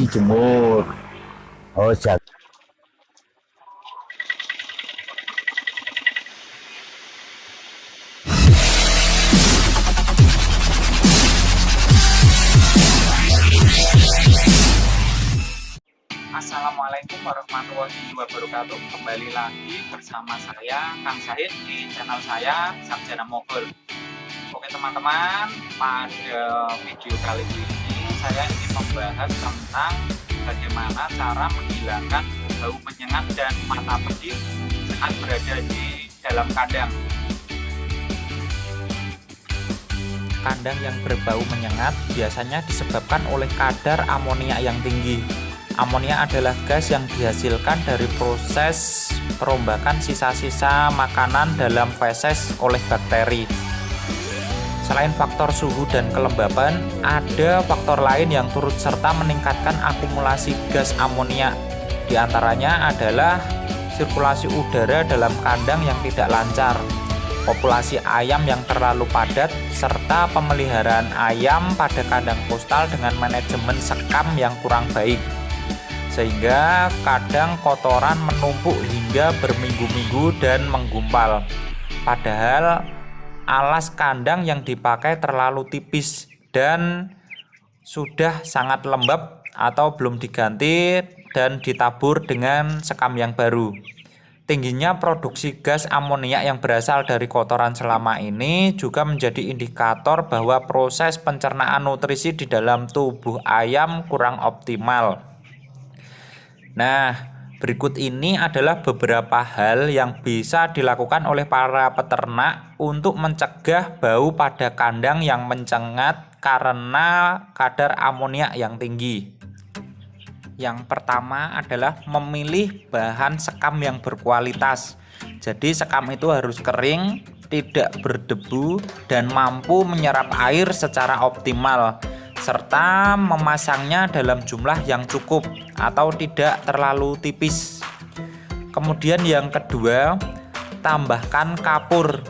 dijemur. Oh, Assalamualaikum warahmatullahi wabarakatuh. Kembali lagi bersama saya Kang Syahid di channel saya Sarjana Mogol. Oke teman-teman, pada video kali ini saya ingin membahas tentang bagaimana cara menghilangkan bau menyengat dan mata pedih saat berada di dalam kandang. Kandang yang berbau menyengat biasanya disebabkan oleh kadar amonia yang tinggi. Amonia adalah gas yang dihasilkan dari proses perombakan sisa-sisa makanan dalam feses oleh bakteri. Selain faktor suhu dan kelembapan, ada faktor lain yang turut serta meningkatkan akumulasi gas amonia. Di antaranya adalah sirkulasi udara dalam kandang yang tidak lancar, populasi ayam yang terlalu padat, serta pemeliharaan ayam pada kandang postal dengan manajemen sekam yang kurang baik. Sehingga kadang kotoran menumpuk hingga berminggu-minggu dan menggumpal. Padahal alas kandang yang dipakai terlalu tipis dan sudah sangat lembab atau belum diganti dan ditabur dengan sekam yang baru. Tingginya produksi gas amonia yang berasal dari kotoran selama ini juga menjadi indikator bahwa proses pencernaan nutrisi di dalam tubuh ayam kurang optimal. Nah, berikut ini adalah beberapa hal yang bisa dilakukan oleh para peternak untuk mencegah bau pada kandang yang menyengat karena kadar amonia yang tinggi. Yang pertama adalah memilih bahan sekam yang berkualitas. Jadi sekam itu harus kering, tidak berdebu, dan mampu menyerap air secara optimal, serta memasangnya dalam jumlah yang cukup atau tidak terlalu tipis. Kemudian yang kedua, tambahkan kapur.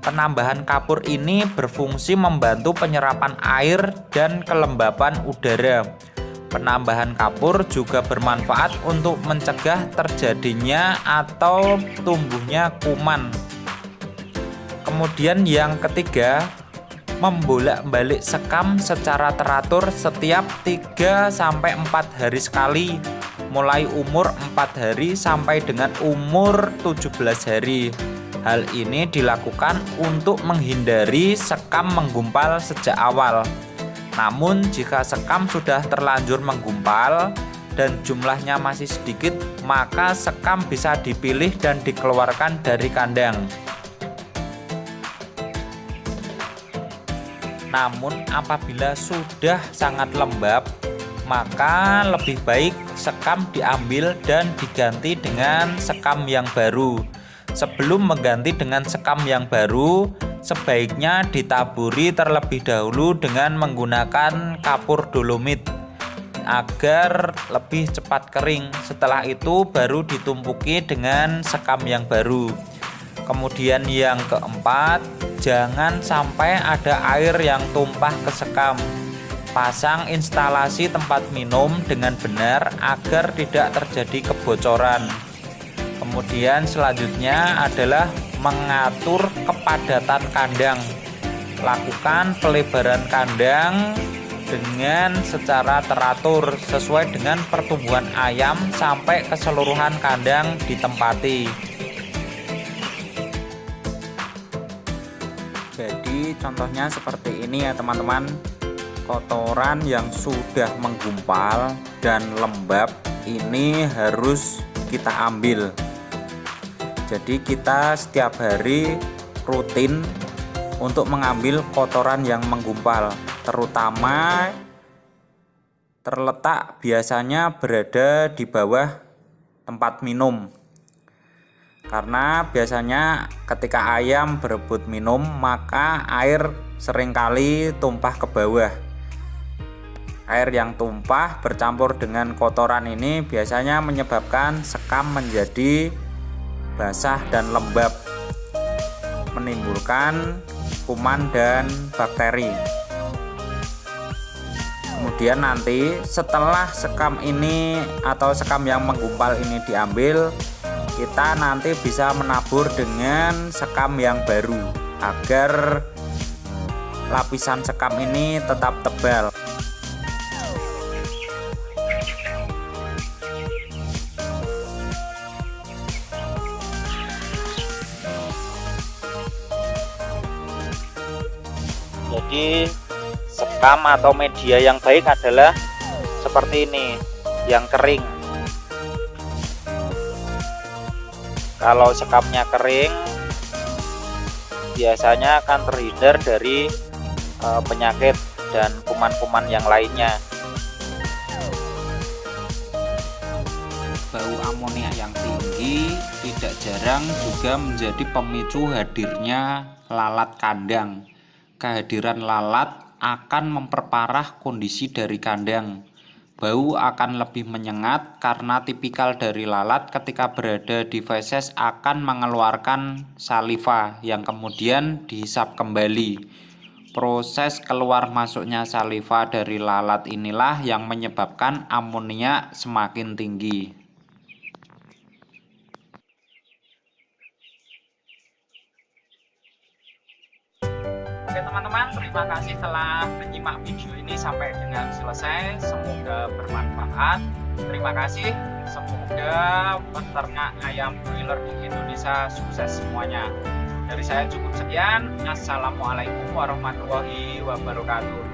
Penambahan kapur ini berfungsi membantu penyerapan air dan kelembapan udara. Penambahan kapur juga bermanfaat untuk mencegah terjadinya atau tumbuhnya kuman. Kemudian yang ketiga, membolak-balik sekam secara teratur setiap 3-4 hari sekali, mulai umur 4 hari sampai dengan umur 17 hari. Hal ini dilakukan untuk menghindari sekam menggumpal sejak awal. Namun jika sekam sudah terlanjur menggumpal dan jumlahnya masih sedikit, maka sekam bisa dipilih dan dikeluarkan dari kandang. Namun apabila sudah sangat lembab, maka lebih baik sekam diambil dan diganti dengan sekam yang baru. Sebelum mengganti dengan sekam yang baru, sebaiknya ditaburi terlebih dahulu dengan menggunakan kapur dolomit agar lebih cepat kering. Setelah itu baru ditumpuki dengan sekam yang baru. Kemudian yang keempat, jangan sampai ada air yang tumpah ke sekam. Pasang instalasi tempat minum dengan benar agar tidak terjadi kebocoran. Kemudian selanjutnya adalah mengatur kepadatan kandang. Lakukan pelebaran kandang dengan secara teratur sesuai dengan pertumbuhan ayam sampai keseluruhan kandang ditempati. Jadi contohnya seperti ini ya teman-teman. Kotoran yang sudah menggumpal dan lembab ini harus kita ambil. Jadi kita setiap hari rutin untuk mengambil kotoran yang menggumpal, terutama terletak biasanya berada di bawah tempat minum. Karena biasanya ketika ayam berebut minum, maka air seringkali tumpah ke bawah. Air yang tumpah bercampur dengan kotoran ini biasanya menyebabkan sekam menjadi basah dan lembab, menimbulkan kuman dan bakteri. Kemudian nanti setelah sekam ini atau sekam yang menggumpal ini diambil, kita nanti bisa menabur dengan sekam yang baru agar lapisan sekam ini tetap tebal. Jadi sekam atau media yang baik adalah seperti ini, yang kering. Kalau sekamnya kering, biasanya akan terhindar dari penyakit dan kuman-kuman yang lainnya. Bau amonia yang tinggi tidak jarang juga menjadi pemicu hadirnya lalat kandang. Kehadiran lalat akan memperparah kondisi dari kandang. Bau akan lebih menyengat karena tipikal dari lalat ketika berada di feses akan mengeluarkan saliva yang kemudian dihisap kembali. Proses keluar masuknya saliva dari lalat inilah yang menyebabkan amonia semakin tinggi. Oke teman-teman, terima kasih telah menyimak video ini sampai dengan selesai. Semoga bermanfaat. Terima kasih. Semoga peternak ayam broiler di Indonesia sukses semuanya. Dari saya cukup sekian. Assalamualaikum warahmatullahi wabarakatuh.